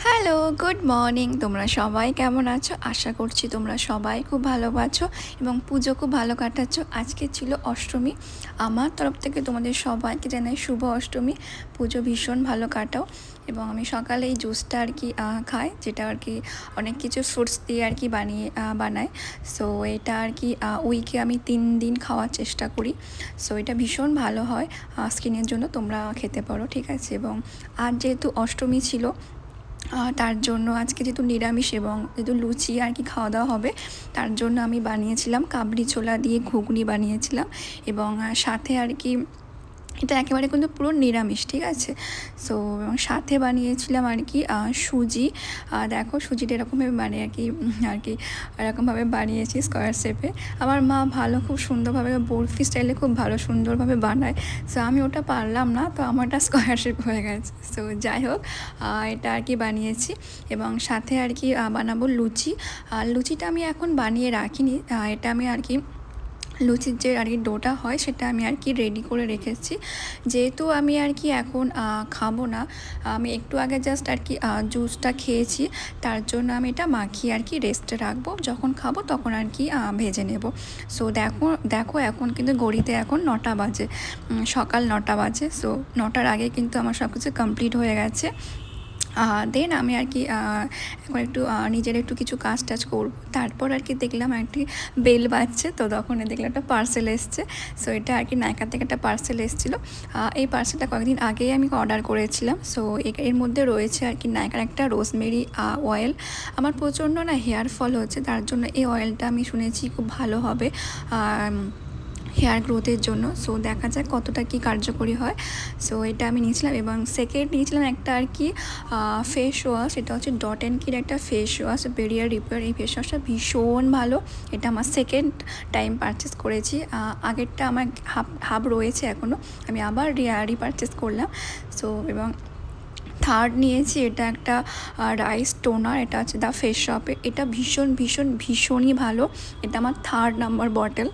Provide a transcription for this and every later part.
Hello, good morning. তোমরা সবাই কেমন আছো? আশা করছি তোমরা সবাই খুব ভালো আছো এবং পুজো খুব ভালো কাটাচ্ছ। আজকে ছিল অষ্টমী। আমার তরফ থেকে তোমাদের সবাইকে জানাই শুভ অষ্টমী। পুজো ভীষণ ভালো কাটাও। এবং আমি সকালে এই জুসটা আর কি খাই, যেটা আর কি অনেক কিছু ফ্রুটস দিয়ে আর কি বানায়। সো এটা আর কি উইকে আমি 3 দিন খাওয়ার চেষ্টা করি। সো এটা ভীষণ ভালো হয় স্কিনের জন্য, তোমরা খেতে পারো, ঠিক আছে। এবং আজ যেহেতু অষ্টমী ছিল, তার জন্য আজকে যেহেতু নিরামিষ এবং যেহেতু লুচি আর কি খাওয়া দাওয়া হবে, তার জন্য আমি বানিয়েছিলাম কাবলি ছোলা দিয়ে ঘুগনি বানিয়েছিলাম। এবং সাথে আর কি এটা একেবারে কিন্তু পুরো নিরামিষ, ঠিক আছে। সো এবং সাথে বানিয়েছিলাম আর কি সুজি। দেখো সুজিটা এরকমভাবে বানিয়ে আর কি এরকমভাবে বানিয়েছি স্কোয়ার শেপে। আমার মা খুব সুন্দরভাবে বরফি স্টাইলে খুব ভালো সুন্দরভাবে বানায়। সো আমি ওটা পারলাম না, তো আমারটা স্কোয়ার শেপ হয়ে গেছে। সো যাই হোক, এটা আর কি বানিয়েছি। এবং সাথে আর কি বানাবো লুচি। আর লুচিটা আমি এখন বানিয়ে রাখিনি, এটা আমি আর কি লুচির যে আর কি ডোটা হয় সেটা আমি আর কি রেডি করে রেখেছি। যেহেতু আমি আর কি এখন খাবো না, আমি একটু আগে জাস্ট আর কি জুসটা খেয়েছি, তার জন্য আমি এটা মাখিয়ে আর কি রেস্টে রাখবো, যখন খাবো তখন আর কি ভেজে নেব। সো দেখো দেখো এখন কিন্তু ঘড়িতে এখন 9টা বাজে, সকাল 9টা বাজে। সো 9টার আগে কিন্তু আমার সব কিছু কমপ্লিট হয়ে গেছে। দেন আমি আর কি এখন একটু নিজের একটু কিছু কাজ টাজ করবো। তারপর আর কি দেখলাম একটি বেল বাজছে, তো তখন দেখলাম একটা পার্সেল এসছে। সো এটা আর কি নাইকা থেকে একটা পার্সেল এসেছিলো। এই পার্সেলটা কয়েকদিন আগেই আমি অর্ডার করেছিলাম। সো এর মধ্যে রয়েছে আর কি নাইকার একটা রোজমেরি অয়েল। আমার প্রচণ্ড না হেয়ার ফল হচ্ছে, তার জন্য এই অয়েলটা আমি শুনেছি খুব ভালো হবে হেয়ার গ্রোথের জন্য। সো দেখা যাক কতটা কি কার্যকরী হয়। সো এটা আমি নিয়েছিলাম। এবং সেকেন্ড নিয়েছিলাম একটা আর কি ফেস ওয়াশ। এটা হচ্ছে ডট অ্যান্ড কির একটা ফেস ওয়াশ, বেরিয়ার রিপেয়ার। এই ফেস ওয়াশটা ভীষণ ভালো। এটা আমার সেকেন্ড টাইম পারচেস করেছি। আগেরটা আমার হাব রয়েছে এখনও, আমি আবার রিপারচেস করলাম। সো এবং থার্ড নিয়েছি, এটা একটা রাইস টোনার। এটা হচ্ছে দ্য ফেস শপে। এটা ভীষণ ভীষণ ভীষণই ভালো। এটা আমার 3rd নাম্বার বটল।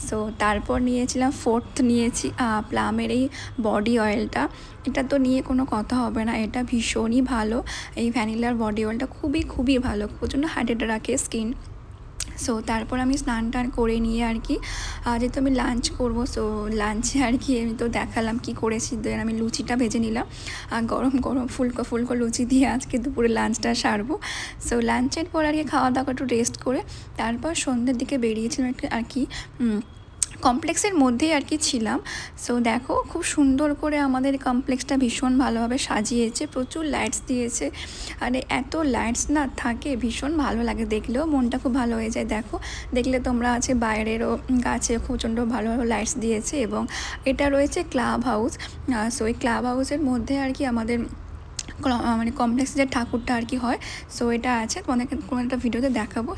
সো তারপর নিয়েছিলাম, ফোর্থ নিয়েছি প্লামের এই বডি অয়েলটা। এটা তো নিয়ে কোনো কথা হবে না, এটা ভীষণই ভালো। এই ভ্যানিলার বডি অয়েলটা খুবই খুবই ভালো, প্রচণ্ড হাইড্রেট রাখে স্কিন। সো তারপর আমি স্নান টান করে নিয়ে আর কি যেহেতু আমি লাঞ্চ করবো, সো লাঞ্চে আর কি আমি তো দেখালাম কি করেছি। দেন আমি লুচিটা ভেজে নিলাম, গরম গরম ফুলকো ফুলকো লুচি দিয়ে আজকে দুপুরে লাঞ্চটা সারবো। সো লাঞ্চের পর আর কি খাওয়া দাওয়া একটু রেস্ট করে তারপর সন্ধ্যের দিকে বেরিয়েছিলাম একটু আর কি কমপ্লেক্সের মধ্যেই আর কি ছিলাম। সো দেখো খুব সুন্দর করে আমাদের কমপ্লেক্সটা ভীষণ ভালোভাবে সাজিয়েছে, প্রচুর লাইটস দিয়েছে। আর এত লাইটস না থাকে ভীষণ ভালো লাগে, দেখলেও মনটা খুব ভালো হয়ে যায়। দেখো দেখলে তোমরা আছে বাইরেরও গাছে প্রচণ্ড ভালো ভালো লাইটস দিয়েছে। এবং এটা রয়েছে ক্লাব হাউস। সো এই ক্লাব হাউসের মধ্যে আর কি আমাদের মানে কমপ্লেক্সে যে ঠাকুরটা আর কি হয়, সো এটা আছে, তোমাদেরকে কোনো একটা ভিডিওতে দেখাবো।